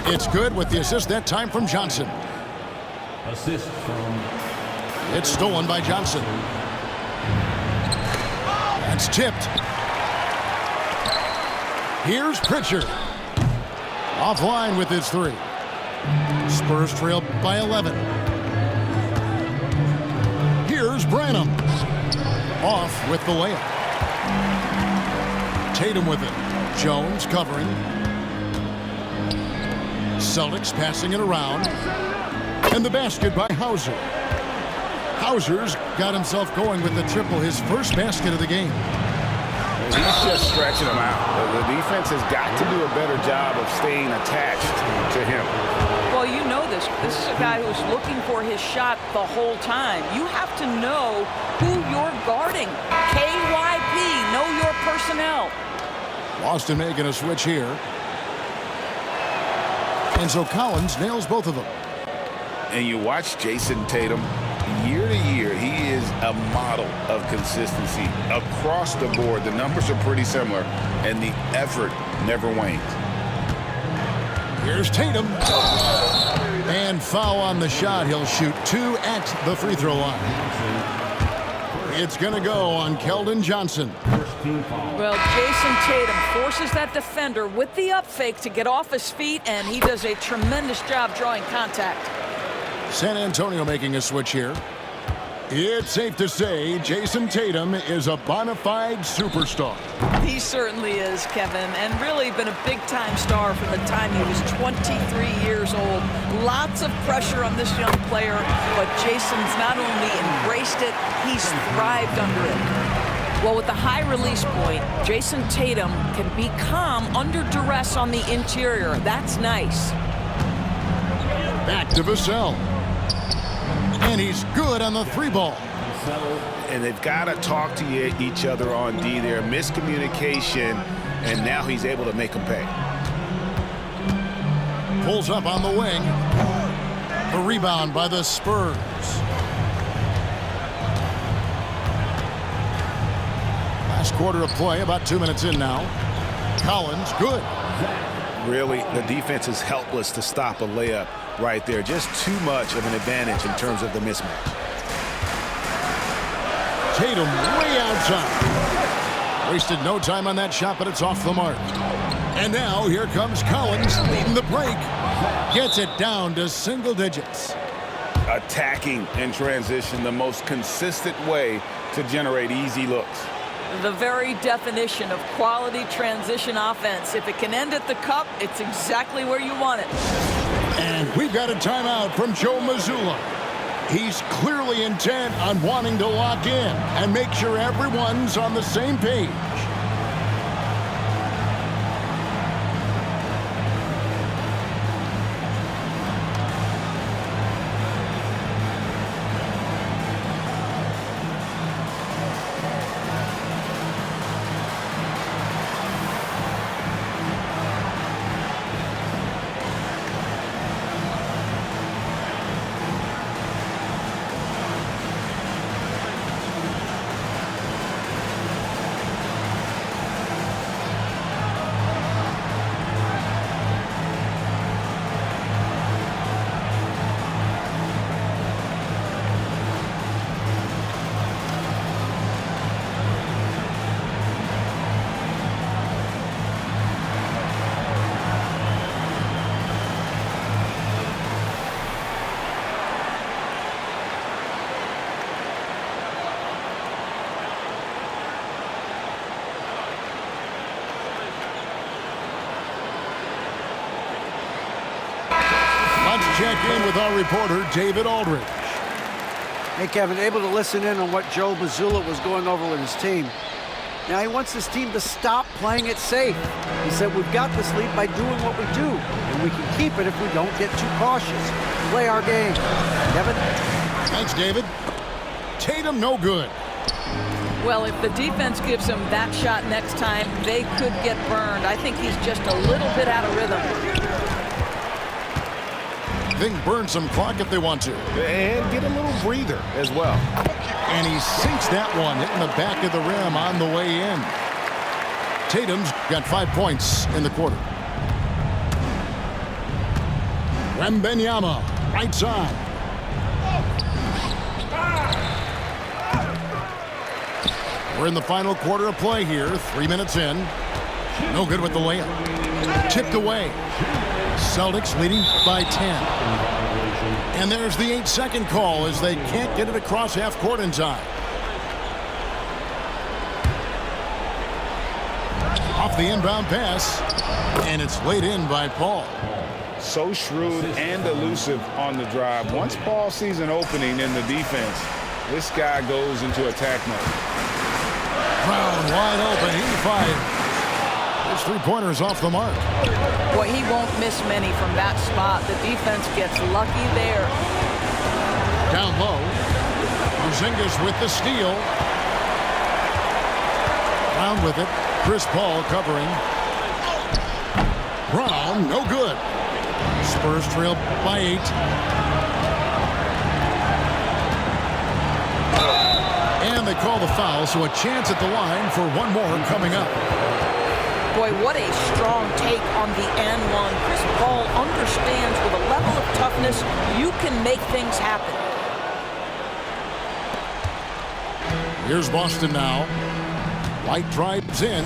It's good with the assist that time from Johnson. Assist from... It's stolen by Johnson. That's tipped. Here's Pritchard. Offline with his 3. Spurs trail by 11. Here's Branham. Off with the layup. Tatum with it. Jones covering. Celtics passing it around. And the basket by Hauser. Hauser's got himself going with the triple, his first basket of the game. He's just stretching them out. The defense has got to do a better job of staying attached to him. Well, you know this. This is a guy who's looking for his shot the whole time. You have to know who you're guarding. KYP, know your personnel. Boston making a switch here. And so Collins nails both of them. And you watch Jason Tatum, year to year, he is a model of consistency. Across the board, the numbers are pretty similar, and the effort never wanes. Here's Tatum. And foul on the shot. He'll shoot 2 at the free throw line. It's going to go on Keldon Johnson. Well, Jason Tatum forces that defender with the up fake to get off his feet, and he does a tremendous job drawing contact. San Antonio making a switch here. It's safe to say Jason Tatum is a bona fide superstar. He certainly is, Kevin, and really been a big-time star from the time he was 23 years old. Lots of pressure on this young player, but Jason's not only embraced it, he's thrived under it. Well, with the high release point, Jason Tatum can be calm under duress on the interior. That's nice. Back to Vassell. And he's good on the 3 ball. And they've got to talk to each other on D there. Miscommunication, and now he's able to make them pay. Pulls up on the wing. The rebound by the Spurs. Last quarter of play, about 2 minutes in now. Collins, good. Really, the defense is helpless to stop a layup right there. Just too much of an advantage in terms of the mismatch. Tatum way outside. Wasted no time on that shot, but it's off the mark. And now here comes Collins leading the break. Gets it down to single digits. Attacking in transition, the most consistent way to generate easy looks. The very definition of quality transition offense. If it can end at the cup, it's exactly where you want it. And we've got a timeout from Joe Mazzulla. He's clearly intent on wanting to lock in and make sure everyone's on the same page. Check in with our reporter, David Aldridge. Hey, Kevin, able to listen in on what Joe Mazzulla was going over with his team. Now, he wants his team to stop playing it safe. He said, we've got this lead by doing what we do, and we can keep it if we don't get too cautious. Play our game. Kevin? Thanks, David. Tatum, no good. Well, if the defense gives him that shot next time, they could get burned. I think he's just a little bit out of rhythm. They can burn some clock if they want to. And get a little breather as well. And he sinks that one, hitting the back of the rim on the way in. Tatum's got 5 points in the quarter. Wembanyama, right side. We're in the final quarter of play here. 3 minutes in. No good with the layup. Tipped away. Celtics leading by 10. And there's the 8-second call as they can't get it across half court in time. Off the inbound pass. And it's laid in by Paul. So shrewd and elusive on the drive. Once Paul sees an opening in the defense, this guy goes into attack mode. Brown wide open. He fired. His three-pointers off the mark. Boy, he won't miss many from that spot. The defense gets lucky there. Down low. Porzingis with the steal. Brown with it. Chris Paul covering. Brown, no good. Spurs trail by 8. And they call the foul, so a chance at the line for one more coming up. Boy, what a strong take on the and one. Chris Paul understands with a level of toughness, you can make things happen. Here's Boston now. White drives in.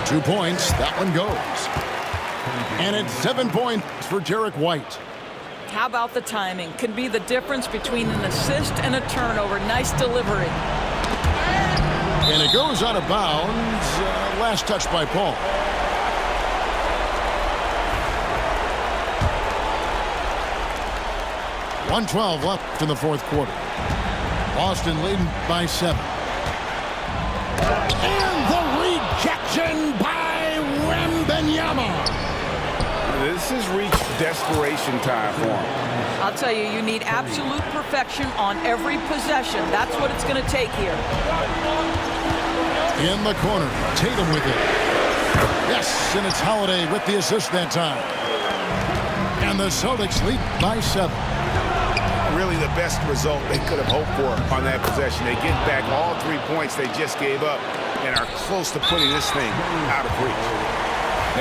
2 points. That one goes. And it's 7 points for Derek White. How about the timing? Can be the difference between an assist and a turnover. Nice delivery. And it goes out of bounds. Last touch by Paul. .112 left in the fourth quarter. Boston leading by 7. And the rejection by Wembanyama. This has reached desperation time for him. I'll tell you, you need absolute perfection on every possession. That's what it's going to take here. In the corner, Tatum with it. Yes, and it's Holiday with the assist that time. And the Celtics lead by 7. Really the best result they could have hoped for on that possession. They get back all 3 points they just gave up and are close to putting this thing out of reach.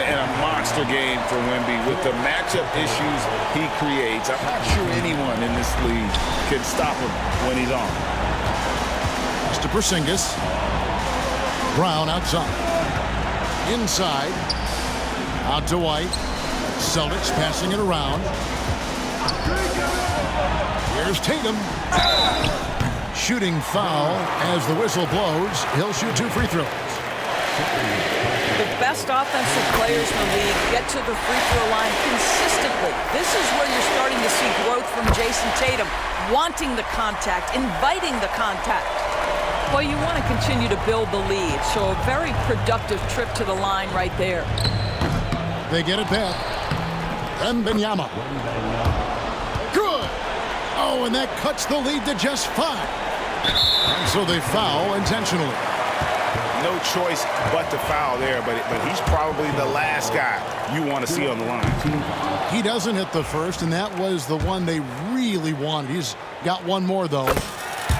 And a monster game for Wemby with the matchup issues he creates. I'm not sure anyone in this league can stop him when he's on. Mr. Porzingis. Brown outside. Inside. Out to White. Celtics passing it around. Here's Tatum. Shooting foul as the whistle blows. He'll shoot 2 free throws. The best offensive players in the league get to the free throw line consistently. This is where you're starting to see growth from Jason Tatum, wanting the contact, inviting the contact. Well, you want to continue to build the lead, so a very productive trip to the line right there. They get it back. Wembanyama. Good. Oh, and that cuts the lead to just 5. And so they foul intentionally. No choice but to foul there, but he's probably the last guy you want to see on the line. He doesn't hit the first, and that was the one they really wanted. He's got one more, though.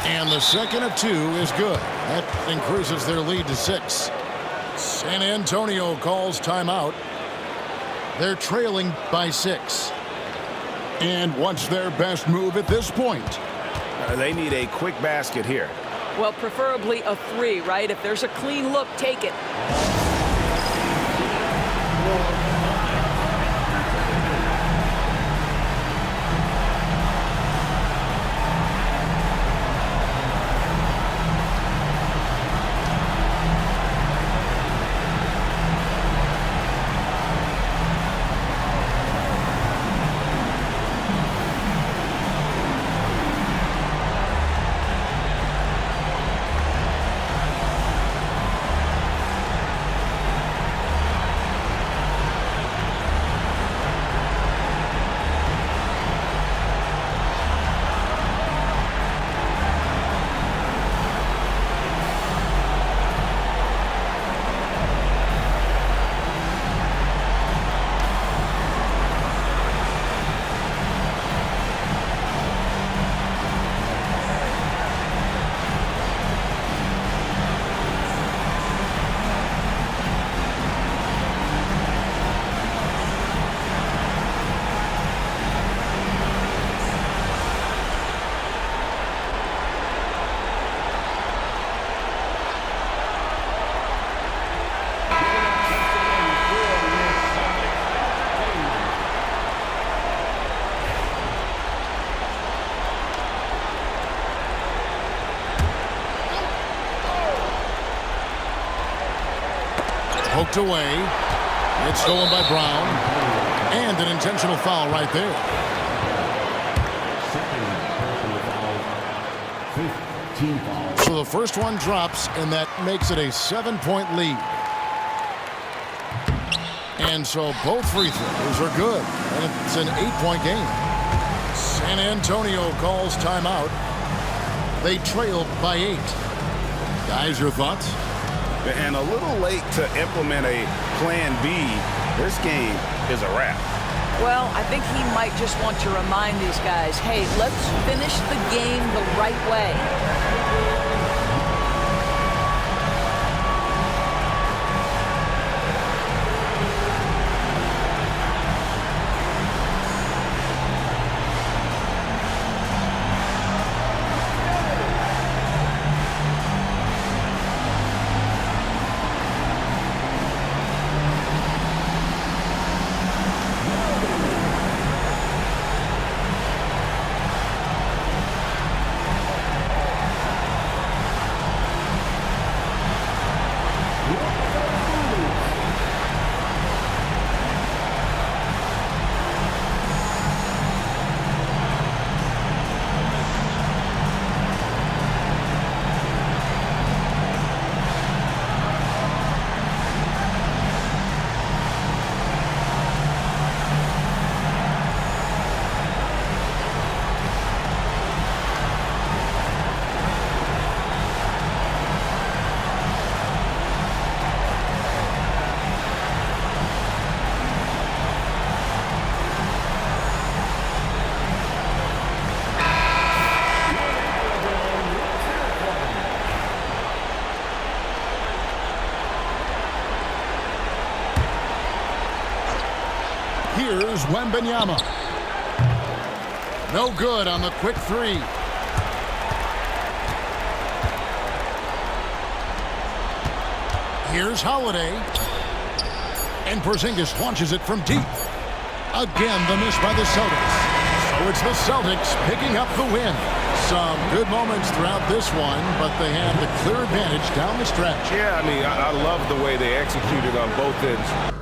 And the second of 2 is good. That increases their lead to 6. San Antonio calls timeout. They're trailing by 6. And what's their best move at this point? They need a quick basket here. Well, preferably a 3, right? If there's a clean look, take it. poked away. It's stolen by Brown. And an intentional foul right there. So the first one drops, and that makes it a 7-point lead. And so both free throws are good, and it's an 8-point game. San Antonio calls timeout. They trail by 8. Guys, your thoughts? And a little late to implement a plan B. This game is a wrap. Well, I think he might just want to remind these guys, hey, let's finish the game the right way. Here's Wembanyama. No good on the quick three. Here's Holiday. And Porzingis launches it from deep. Again, the miss by the Celtics. So it's the Celtics picking up the win. Some good moments throughout this one, but they have the clear advantage down the stretch. Yeah, I mean, I love the way they executed on both ends.